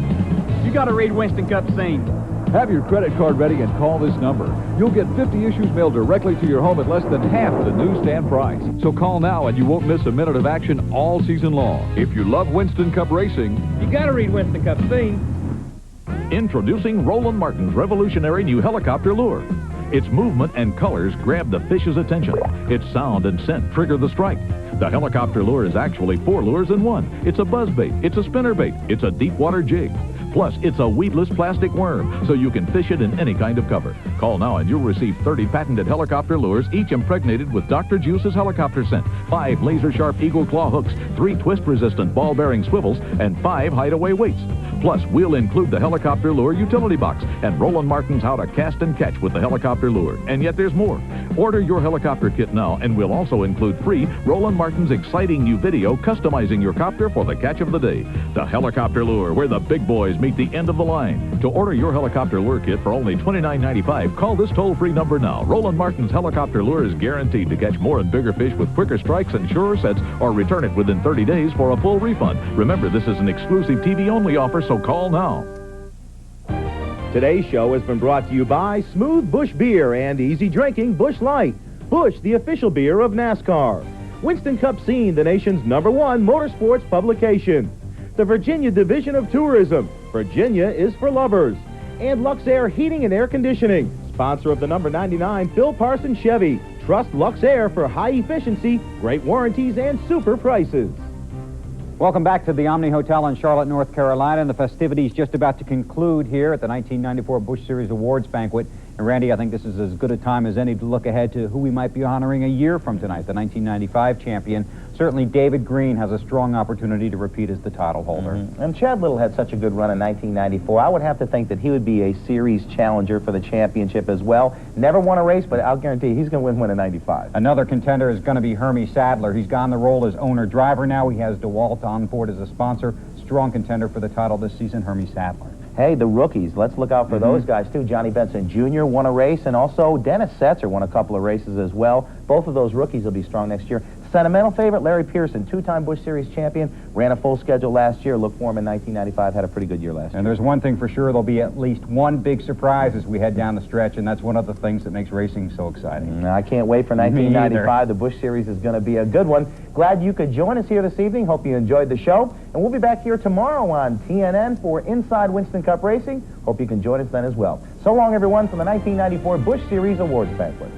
You got to read Winston Cup Scene. Have your credit card ready and call this number. You'll get 50 issues mailed directly to your home at less than half the newsstand price. So call now and you won't miss a minute of action all season long. If you love Winston Cup racing, You got to read Winston Cup Scene. Introducing Roland Martin's revolutionary new helicopter lure. Its movement and colors grab the fish's attention. Its sound and scent trigger the strike. The helicopter lure is actually 4 lures in one. It's a buzzbait, it's a spinnerbait, it's a deep water jig. Plus, it's a weedless plastic worm, so you can fish it in any kind of cover. Call now and you'll receive 30 patented helicopter lures, each impregnated with Dr. Juice's helicopter scent, 5 laser-sharp Eagle Claw hooks, 3 twist-resistant ball-bearing swivels, and 5 hideaway weights. Plus, we'll include the helicopter lure utility box and Roland Martin's How to Cast and Catch with the helicopter lure. And yet there's more. Order your helicopter kit now, and we'll also include free Roland Martin's exciting new video customizing your copter for the catch of the day. The Helicopter Lure, where the big boys meet the end of the line. To order your helicopter lure kit for only $29.95, call this toll-free number now. Roland Martin's Helicopter Lure is guaranteed to catch more and bigger fish with quicker strikes and surer sets, or return it within 30 days for a full refund. Remember, this is an exclusive TV-only offer, so call now. Today's show has been brought to you by Smooth Busch Beer and Easy Drinking Busch Light. Busch, the official beer of NASCAR. Winston Cup Scene, the nation's #1 motorsports publication. The Virginia Division of Tourism. Virginia is for lovers. And Luxair Heating and Air Conditioning, sponsor of the number 99 Phil Parsons Chevy. Trust Luxair for high efficiency, great warranties, and super prices. Welcome back to the Omni Hotel in Charlotte, North Carolina. And the festivities just about to conclude here at the 1994 Busch Series Awards Banquet. And Randy, I think this is as good a time as any to look ahead to who we might be honoring a year from tonight, the 1995 champion. Certainly David Green has a strong opportunity to repeat as the title holder. And Chad Little had such a good run in 1994. I would have to think that he would be a series challenger for the championship as well. Never won a race, but I'll guarantee he's going to win one in 95. Another contender is going to be Hermie Sadler. He's gone the role as owner-driver now. He has DeWalt on board as a sponsor. Strong contender for the title this season, Hermie Sadler. Hey, the rookies. Let's look out for those guys, too. Johnny Benson Jr. won a race, and also Dennis Setzer won a couple of races as well. Both of those rookies will be strong next year. Sentimental favorite, Larry Pearson, two-time Busch Series champion, ran a full schedule last year. Look for him in 1995, had a pretty good year last year. And there's one thing for sure, there'll be at least one big surprise as we head down the stretch, and that's one of the things that makes racing so exciting. I can't wait for 1995. The Busch Series is going to be a good one. Glad you could join us here this evening. Hope you enjoyed the show. And we'll be back here tomorrow on TNN for Inside Winston Cup Racing. Hope you can join us then as well. So long, everyone, from the 1994 Busch Series Awards Banquet.